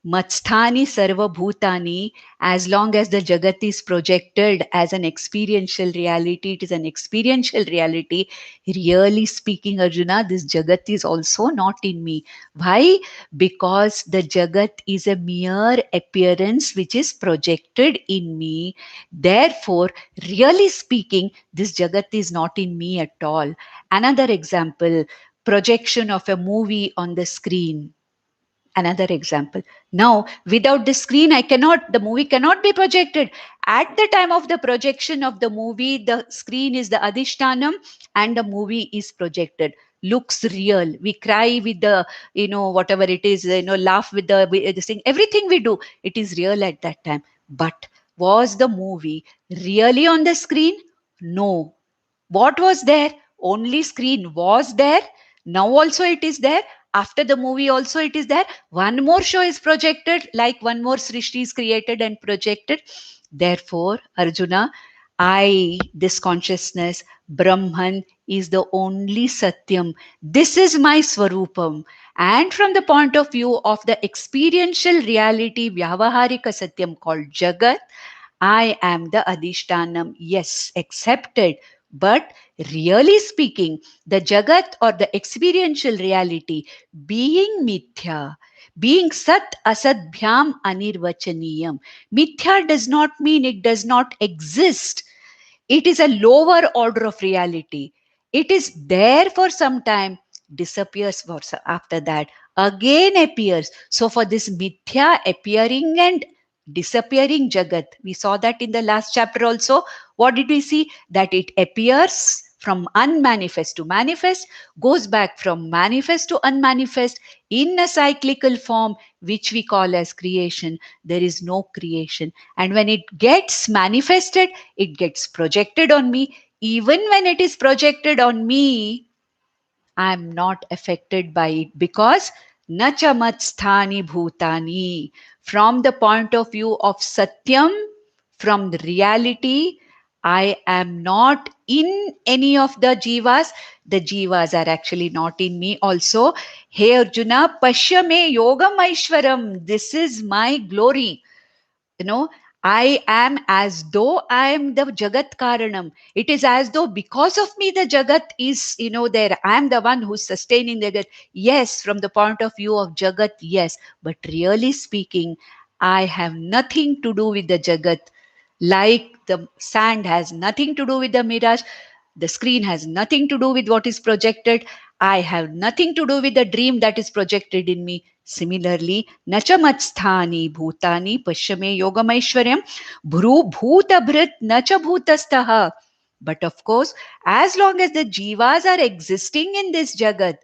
A: Matsthani Sarva Bhutani, as long as the Jagat is projected as an experiential reality, it is an experiential reality. Really speaking, Arjuna, this Jagat is also not in me. Why? Because the Jagat is a mere appearance which is projected in me. Therefore, really speaking, this Jagat is not in me at all. Another example, projection of a movie on the screen. Another example, now without the screen the movie cannot be projected. At the time of the projection of the movie, the screen is the adhishtanam and the movie is projected, looks real. We cry with the, whatever it is, laugh with this thing, everything we do, it is real at that time. But was the movie really on the screen? No. What was there? Only screen was there. Now also it is there. After the movie also it is there. One more show is projected, like one more Srishti is created and projected. Therefore, Arjuna, this consciousness, Brahman, is the only Satyam. This is my Swarupam. And from the point of view of the experiential reality, Vyavaharika Satyam called Jagat, I am the Adhishtanam. Yes, accepted. But really speaking, the Jagat or the experiential reality being Mithya, being Sat Asadbhyam Anirvachaniyam. Mithya does not mean it does not exist. It is a lower order of reality. It is there for some time, disappears after that, again appears. So for this mithya appearing and disappearing Jagat, we saw that in the last chapter also. What did we see? That it appears from unmanifest to manifest, goes back from manifest to unmanifest in a cyclical form, which we call as creation. There is no creation. And when it gets manifested, it gets projected on me. Even when it is projected on me, I am not affected by it, because nacha matsthani bhutani. From the point of view of Satyam, from the reality, I am not in any of the jivas. The jivas are actually not in me also. Hey Arjuna, pashyame yogam aishwaram. This is my glory. I am as though I am the Jagat Karanam. It is as though because of me the Jagat is, there. I am the one who's sustaining the Jagat. Yes, from the point of view of Jagat, yes. But really speaking, I have nothing to do with the Jagat. Like the sand has nothing to do with the mirage, the screen has nothing to do with what is projected. I have nothing to do with the dream that is projected in me. Similarly, nachamatstani bhutani pashyame yogamaishwaryam bhru bhuta bhrit nacha bhutastaha. But of course, as long as the jivas are existing in this jagat,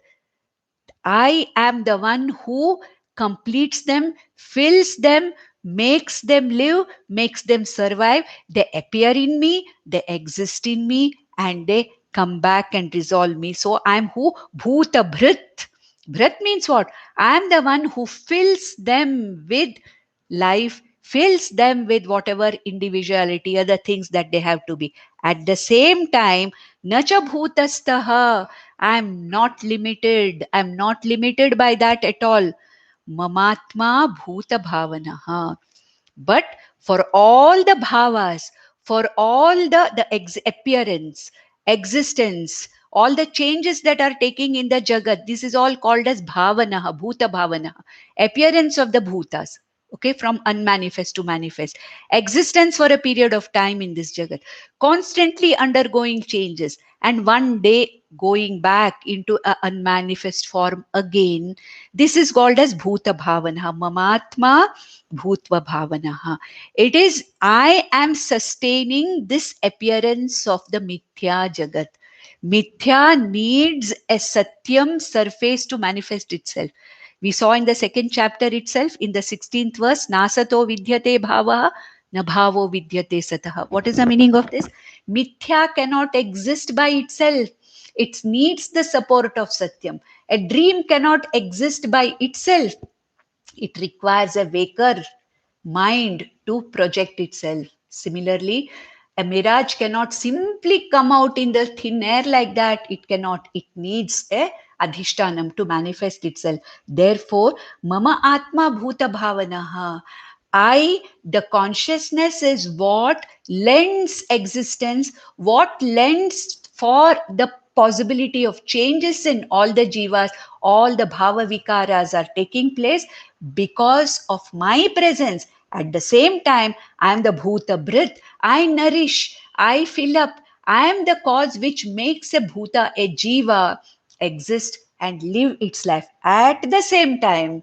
A: I am the one who completes them, fills them, makes them live, makes them survive. They appear in me, they exist in me, and they come back and resolve me. So I am who? Bhuta Bhrit. Bhrit means what? I am the one who fills them with life, fills them with whatever individuality, other things that they have to be. At the same time, nacha bhutastaha. I'm not limited. I'm not limited by that at all. Mamatma bhuta bhavanaha. But for all the bhavas, for all the appearance, existence All the changes that are taking in the Jagat, this is all called as Bhavanaha, Bhuta Bhavanaha, appearance of the Bhutas, okay, from unmanifest to manifest, existence for a period of time in this Jagat, constantly undergoing changes, and one day going back into a unmanifest form again. This is called as Bhuta Bhavanaha, Mamatma Bhutva Bhavanaha. It is, I am sustaining this appearance of the Mithya Jagat. Mithya needs a Satyam surface to manifest itself. We saw in the second chapter itself, in the 16th verse, Nasato vidyate bhava, na bhavo vidyate satah. What is the meaning of this? Mithya cannot exist by itself. It needs the support of Satyam. A dream cannot exist by itself. It requires a waker mind to project itself. Similarly, a mirage cannot simply come out in the thin air like that. It cannot. It needs a adhishtanam to manifest itself. Therefore, mama atma bhuta bhavanaha. I, the consciousness is what lends existence, what lends for the possibility of changes in all the jivas, all the bhava vikaras are taking place because of my presence. At the same time, I am the bhuta brit. I nourish, I fill up. I am the cause which makes a bhuta, a jiva, exist and live its life. At the same time,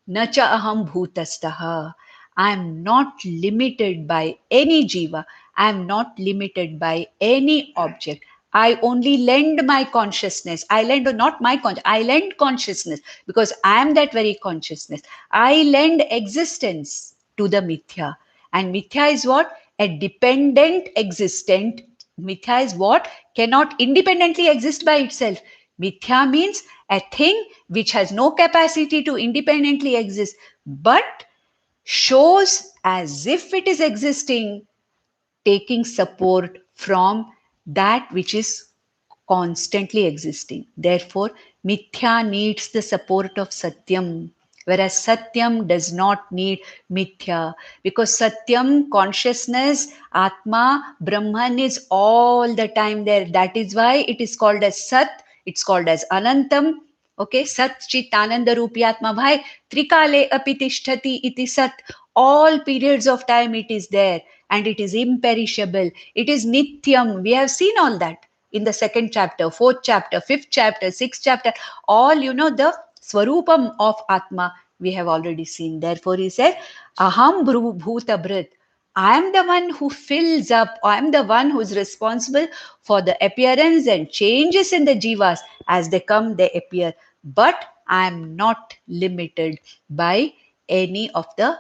A: Nacha aham bhutastaha. I am not limited by any jiva. I am not limited by any object. I only lend my consciousness. I lend not my consciousness. I lend consciousness because I am that very consciousness. I lend existence to the mithya. And mithya is what? A dependent existent. Mithya is what? Cannot independently exist by itself. Mithya means a thing which has no capacity to independently exist, but shows as if it is existing, taking support from that which is constantly existing. Therefore, mithya needs the support of satyam, whereas satyam does not need mithya, because satyam, consciousness, atma, brahman is all the time there. That is why it is called as sat, it's called as anantam. Okay, sat chit ananda rupi atma bhai trikale api tishtati iti sat. All periods of time it is there, and it is imperishable, it is nityam. We have seen all that in the second chapter, fourth chapter, fifth chapter, sixth chapter. All, the swarupam of atma we have already seen. Therefore he said, aham bhuta bhrit. I am the one who fills up. I am the one who is responsible for the appearance and changes in the jivas. As they come, they appear. But I am not limited by any of the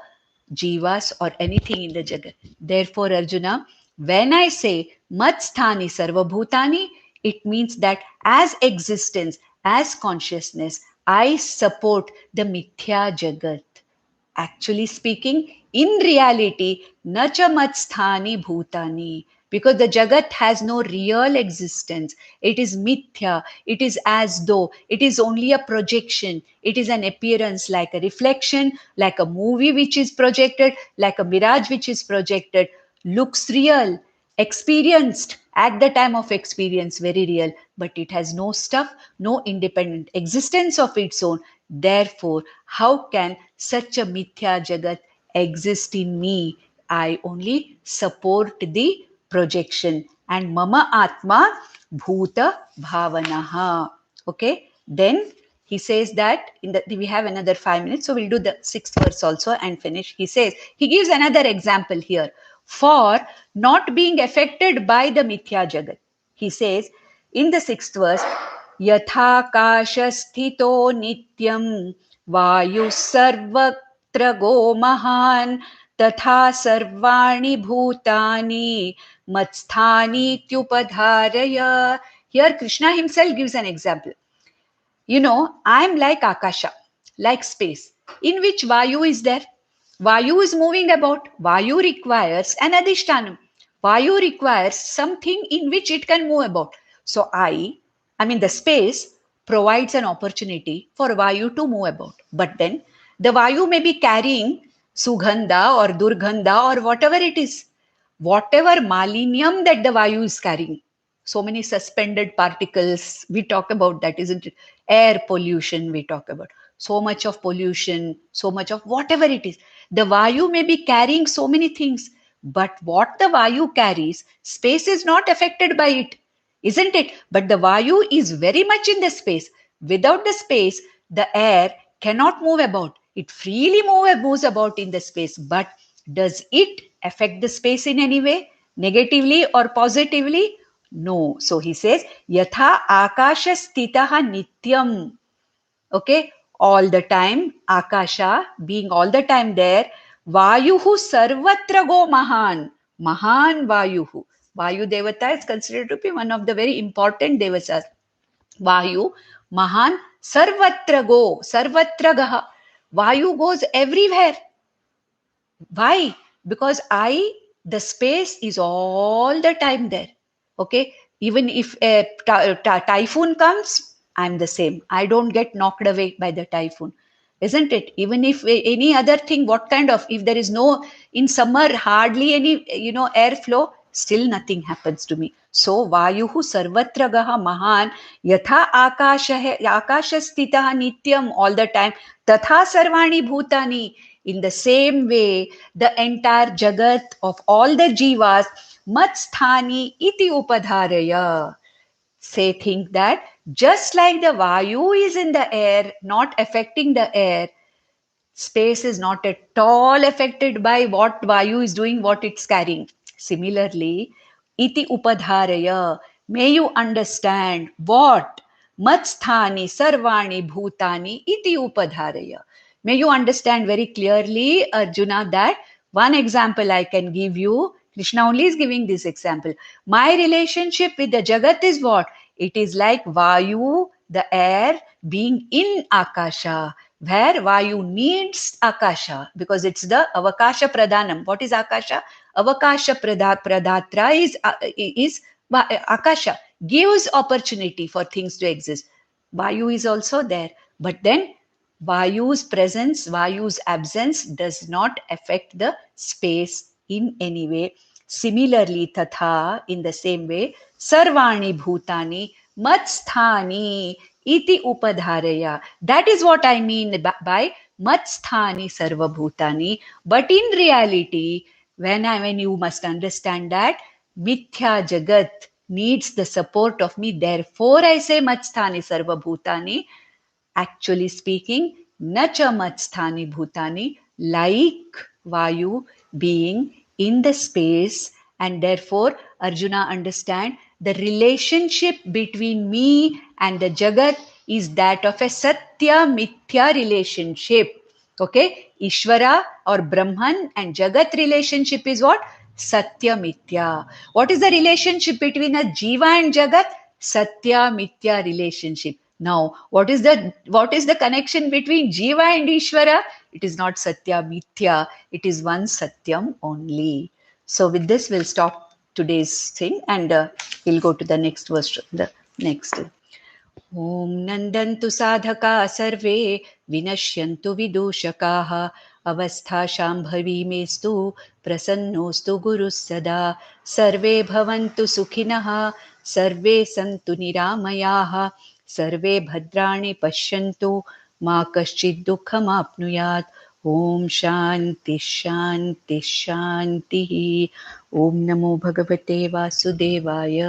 A: jivas or anything in the jagat. Therefore, Arjuna, when I say matsthani sarvabhutani, it means that as existence, as consciousness, I support the mithya jagat. Actually speaking, in reality, nacha matsthani bhutani, because the jagat has no real existence. It is mithya. It is as though it is only a projection. It is an appearance, like a reflection, like a movie which is projected, like a mirage which is projected. Looks real, experienced at the time of experience, very real, but it has no stuff, no independent existence of its own. Therefore, how can such a mithya jagat exist in me? I only support the projection. And mama atma bhuta bhavanaha. Okay, then he says that we have another 5 minutes, so we'll do the sixth verse also and finish. He says, he gives another example here for not being affected by the mithya jagat. He says in the sixth verse, यथाकाशस्थितो नित्यं वायुः सर्वत्र गो महान् तथा सर्वाणि भूतानि मत्स्थानीत्युपधारय. Here Krishna himself gives an example. I am like Akasha, like space, in which Vayu is there. Vayu is moving about. Vayu requires an adhishtanam. Vayu requires something in which it can move about. So the space provides an opportunity for Vayu to move about. But then the Vayu may be carrying Sugandha or Durgandha or whatever it is, whatever malinium that the Vayu is carrying. so many suspended particles. We talk about that, isn't it? Air pollution, we talk about. So much of pollution, so much of whatever it is. The Vayu may be carrying so many things, but what the Vayu carries, space is not affected by it, isn't it? But the Vayu is very much in the space. Without the space, the air cannot move about. It freely moves about in the space, but does it affect the space in any way, negatively or positively? No. So he says, Yatha akasha stitaha nityam. Okay, all the time, akasha being all the time there, Vayuhu sarvatra go mahan. Mahan Vayuhu. Vayu Devata is considered to be one of the very important devatas. Vayu, Mahan, Sarvatra go, Sarvatra gaha. Vayu goes everywhere. Why? Because the space is all the time there. Okay. Even if a typhoon comes, I'm the same. I don't get knocked away by the typhoon. Isn't it? Even if any other thing, what kind of, if there is no, in summer, hardly any, airflow, still nothing happens to me. So, Vayuhu sarvatra gaha mahan, yatha akashastitaha nityam all the time, tatha sarvani bhutani. In the same way, the entire jagat of all the jivas, matsthani iti upadharaya. Say, think that just like the Vayu is in the air, not affecting the air, space is not at all affected by what Vayu is doing, what it's carrying. Similarly, iti upadharaya, may you understand what matsthani sarvani bhutani iti upadharaya. May you understand very clearly, Arjuna, that one example I can give you. Krishna only is giving this example. My relationship with the Jagat is what? It is like Vayu, the air, being in Akasha, where Vayu needs Akasha because it's the Avakasha Pradhanam. What is Akasha? Avakasha Pradatra is Akasha, gives opportunity for things to exist. Vayu is also there. But then Vayu's presence, Vayu's absence does not affect the space in any way. Similarly, tatha, in the same way, sarvani bhutani matsthani iti upadharaya. That is what I mean by matsthani sarva bhutani. But in reality, when you must understand that mithya jagat needs the support of me, therefore I say matsthani sarva bhutani. Actually speaking, nacha matsthani bhutani, like Vayu being in the space, and therefore Arjuna understand the relationship between me and the Jagat is that of a Satya Mithya relationship. Okay, Ishvara or Brahman and Jagat relationship is what? Satya Mithya. What is the relationship between a Jiva and Jagat? Satya Mithya relationship. Now, what is the connection between Jiva and Ishvara? It is not Satya Mithya. It is one Satyam only. So with this, we'll stop today's thing and we'll go to the next verse. The next. ॐ नन्दन्तु साधका सर्वे विनश्यन्तु विदूषकाः अवस्थाशाम्भवी मेस्तु प्रसन्नोऽस्तु गुरुः सदा सर्वे भवन्तु सुखिनः सर्वे सन्तु निरामयाः सर्वे भद्राणि पश्यन्तु मा कश्चित् दुःखमाप्नुयात् ॐ शान्ति शान्ति शान्तिः ॐ नमो भगवते वासुदेवाय